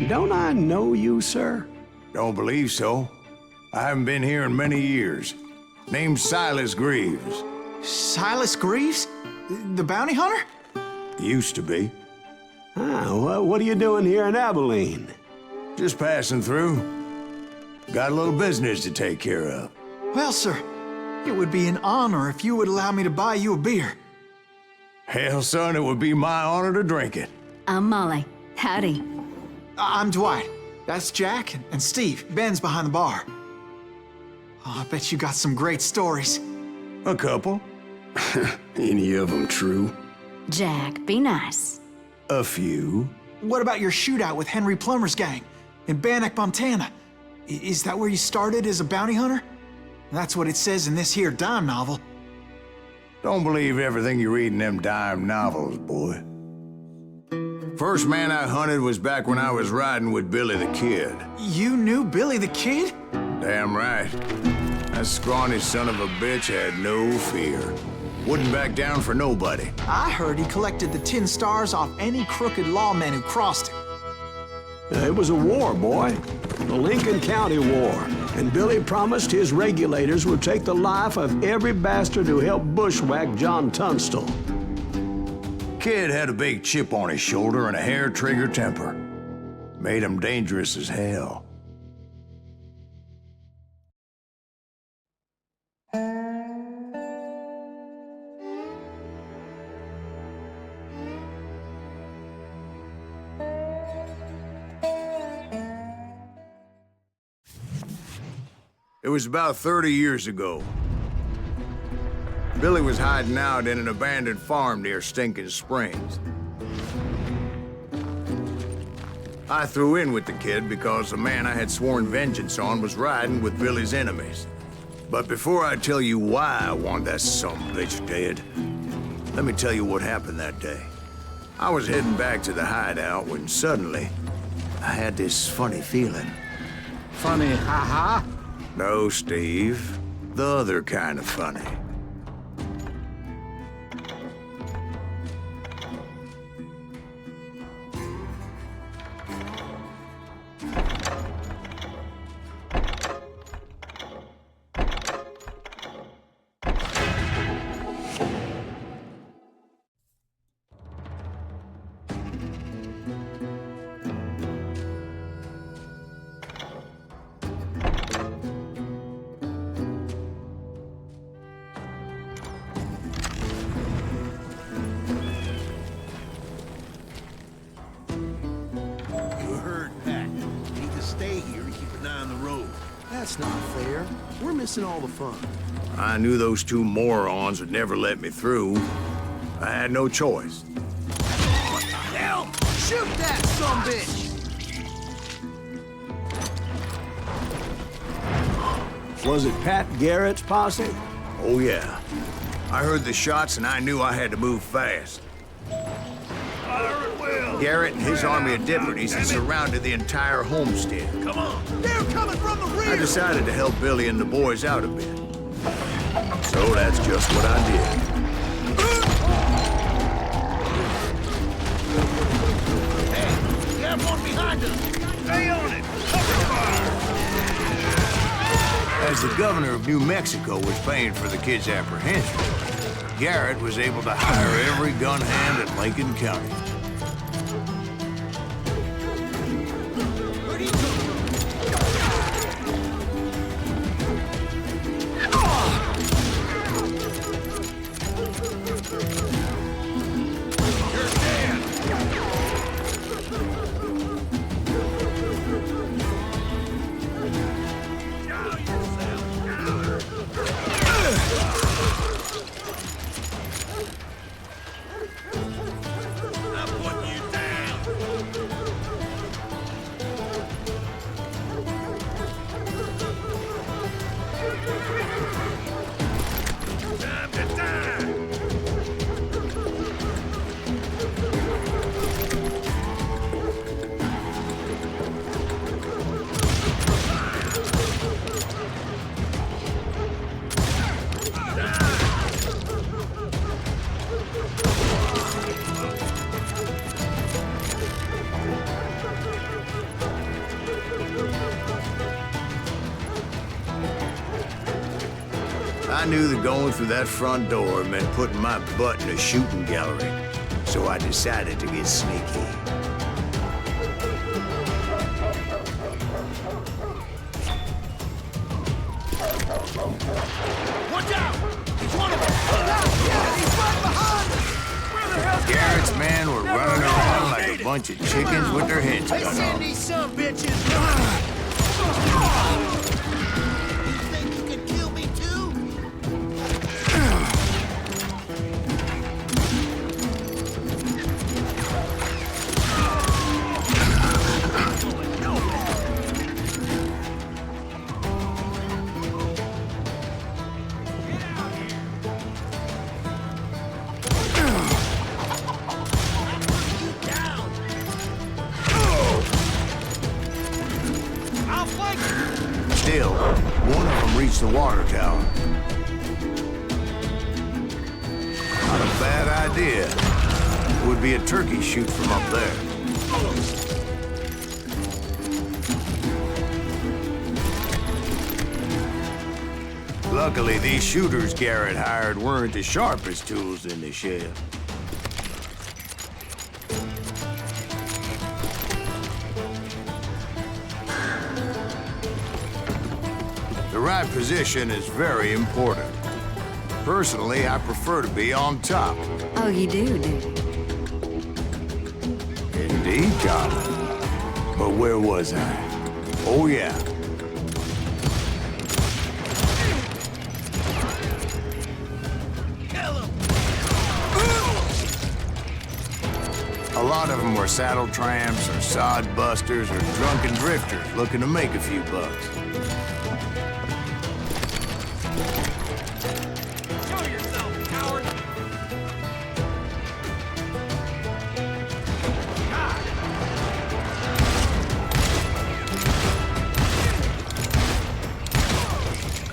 Don't I know you, sir? Don't believe so. I haven't been here in many years. Name's Silas Greaves. Silas Greaves? The bounty hunter? Used to be. Well, what are you doing here in Abilene? Just passing through. Got a little business to take care of. Well, sir, it would be an honor if you would allow me to buy you a beer. Hell, son, it would be my honor to drink it. I'm Molly. Howdy. I'm Dwight. That's Jack and Steve. Ben's behind the bar. Oh, I bet you got some great stories. A couple. Any of them true? Jack, be nice. A few. What about your shootout with Henry Plummer's gang in Bannock, Montana? Is that where you started as a bounty hunter? That's what it says in this here dime novel. Don't believe everything you read in them dime novels, boy. First man I hunted was back when I was riding with Billy the Kid. You knew Billy the Kid? Damn right. That scrawny son of a bitch had no fear. Wouldn't back down for nobody. I heard he collected the 10 stars off any crooked lawman who crossed him. It was a war, boy. The Lincoln County War. And Billy promised his regulators would take the life of every bastard who helped bushwhack John Tunstall. Kid had a big chip on his shoulder and a hair-trigger temper. Made him dangerous as hell. It was about 30 years ago. Billy was hiding out in an abandoned farm near Stinking Springs. I threw in with the kid because the man I had sworn vengeance on was riding with Billy's enemies. But before I tell you why I want that sumbitch dead, let me tell you what happened that day. I was heading back to the hideout when suddenly I had this funny feeling. Funny, ha-ha? No, Steve. The other kind of funny. That's not fair. We're missing all the fun. I knew those two morons would never let me through. I had no choice. What the hell? Shoot that sumbitch! Was it Pat Garrett's posse? Oh, yeah. I heard the shots and I knew I had to move fast. Garrett and his army of deputies had surrounded the entire homestead. Come on! They're coming from the rear! I decided to help Billy and the boys out a bit. So that's just what I did. Hey, we have one behind us! Stay on it! Cover fire! As the governor of New Mexico was paying for the kid's apprehension, Garrett was able to hire every gun hand in Lincoln County. I knew that going through that front door meant putting my butt in a shooting gallery, so I decided to get sneaky. Watch out! He's one of them! Yeah, he's right behind us! Where the hell's Garrett's men were running around like a bunch of chickens with their heads They cut send off. these some bitches! You think you can kill me too? I'll flank you! Still, one of them reached the water tower. Not a bad idea. It would be a turkey shoot from up there. Luckily, these shooters Garrett hired weren't the sharpest tools in the shed. The right position is very important. Personally, I prefer to be on top. Oh, you do, do you? Indeed, Charlie. But where was I? Oh, yeah. A lot of them were saddle tramps or sod busters or drunken drifters looking to make a few bucks. Show yourself, coward!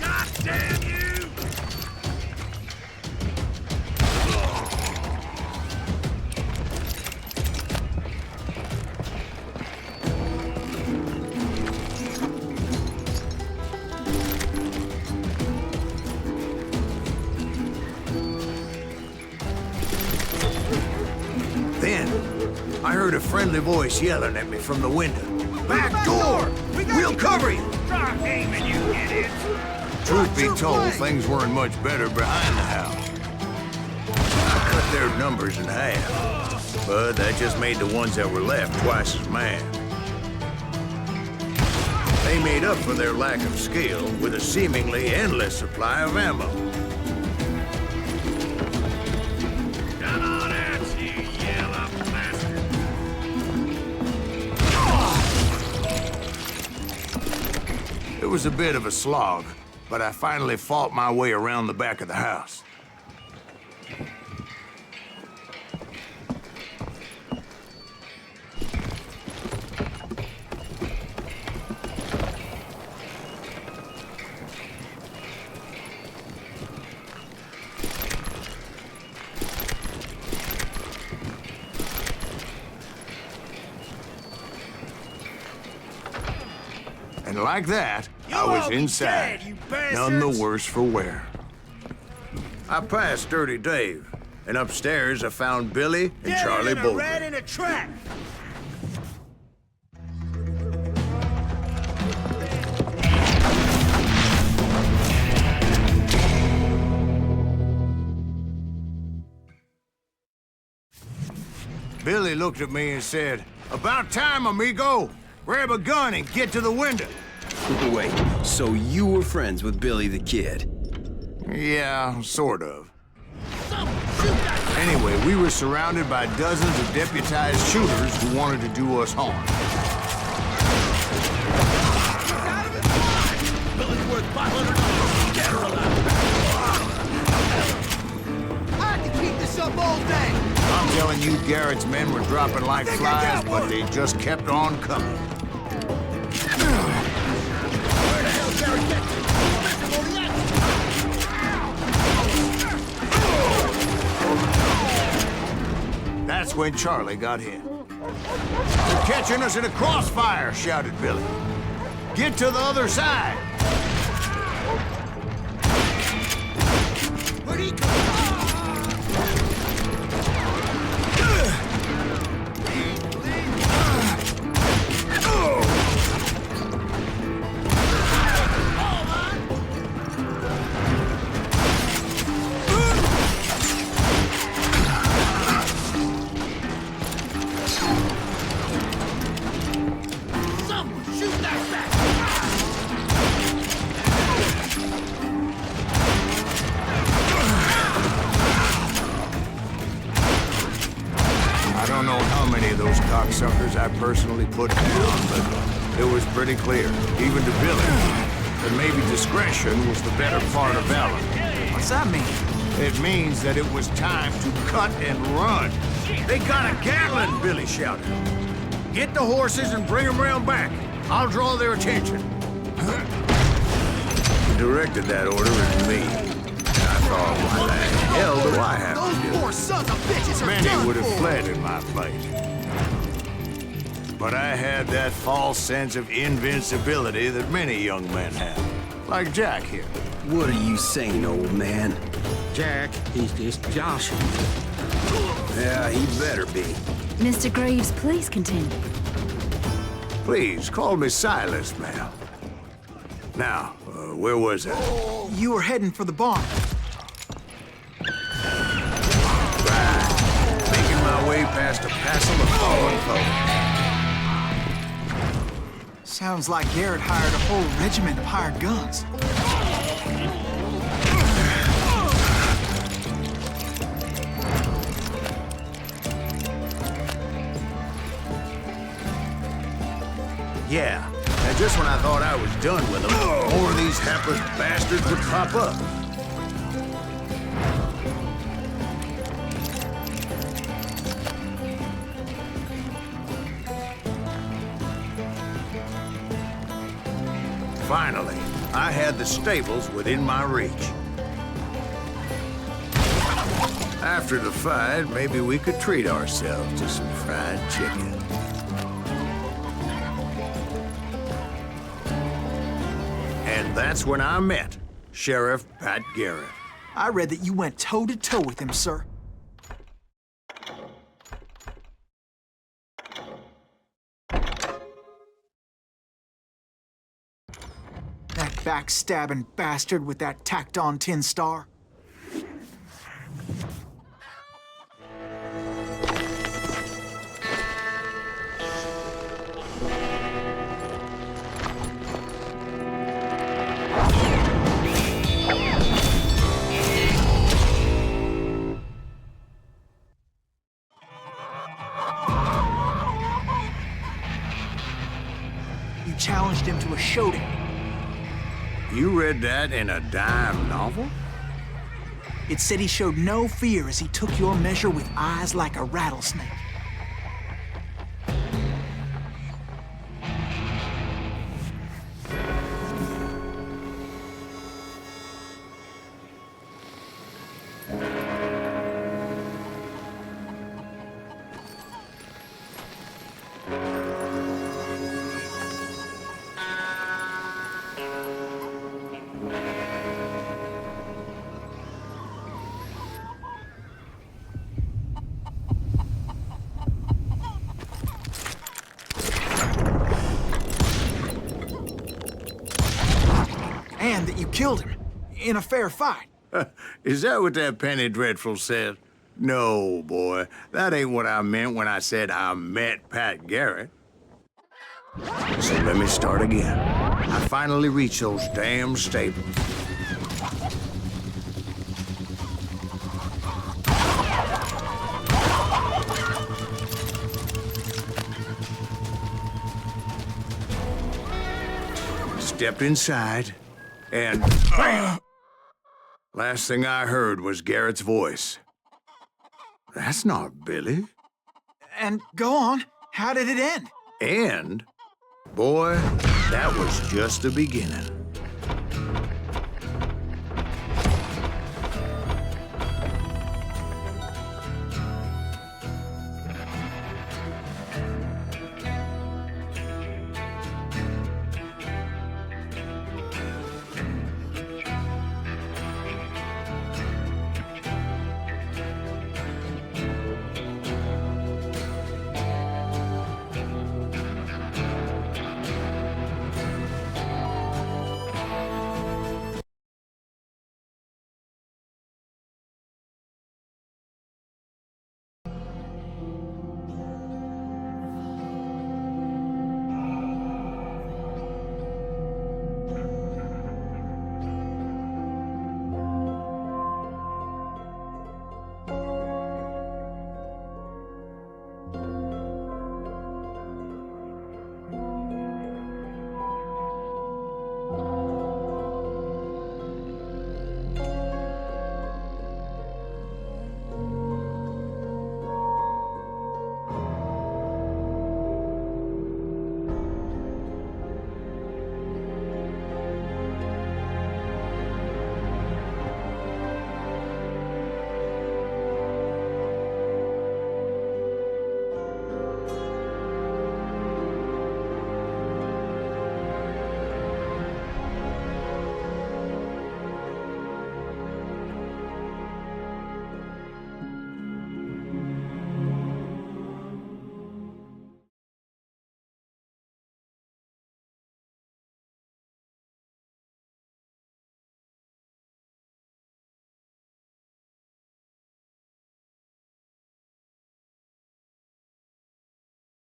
God damn you! Then, I heard a friendly voice yelling at me from the window. Back door! We'll cover you! Try aiming, you idiots! Truth be told, things weren't much better behind the house. I cut their numbers in half, but that just made the ones that were left twice as mad. They made up for their lack of skill with a seemingly endless supply of ammo. Come on out, you yellow bastard! It was a bit of a slog, but I finally fought my way around the back of the house. And like that, I was all be inside, dead, you none the bastards. worse for wear. I passed Dirty Dave, and upstairs I found Billy and Dead Charlie in a Bolton. rat in a trap! Billy looked at me and said, "About time, amigo. Grab a gun and get to the window." Wait, so you were friends with Billy the Kid? Yeah, sort of. Anyway, we were surrounded by dozens of deputized shooters who wanted to do us harm. Billy's worth $500. Dead or alive. I can keep this up all day. I'm telling you, Garrett's men were dropping like flies, but they just kept on coming. Where the hell Gary get to? That's when Charlie got hit. "They're catching us in a crossfire," shouted Billy. "Get to the other side." Here he comes! Someone shoot that bastard! I don't know how many of those cocksuckers I personally put down, but it was pretty clear, even to Billy, that maybe discretion was the better part of valor. What's that mean? It means that it was time to cut and run. They got a Gatling, Billy shouted. Get the horses and bring them round back. I'll draw their attention. He directed that order at me. I thought, why the hell do I have to do Those it? poor sons of bitches are Many done would have for. fled in my place. But I had that false sense of invincibility that many young men have. Like Jack here. What are you saying, old man? Jack, he's just joshing. Yeah, he better be. Mr. Greaves, please continue. Please, call me Silas, ma'am. Now, where was I? You were heading for the barn. Right. Making my way past a passel of fallen foes. Sounds like Garrett hired a whole regiment of hired guns. Yeah, and just when I thought I was done with them, more of these hapless bastards would pop up. Finally, I had the stables within my reach. After the fight, maybe we could treat ourselves to some fried chicken. And that's when I met Sheriff Pat Garrett. I read that you went toe-to-toe with him, sir. That backstabbing bastard with that tacked-on tin star. You challenged him to a showdown. You read that in a dime novel? It said he showed no fear as he took your measure with eyes like a rattlesnake. And that you killed him in a fair fight. Is that what that Penny Dreadful said? No, boy. That ain't what I meant when I said I met Pat Garrett. So let me start again. I finally reached those damn stables. Stepped inside, and bam! Last thing I heard was Garrett's voice. That's not Billy. And go on, how did it end? And, boy, that was just the beginning.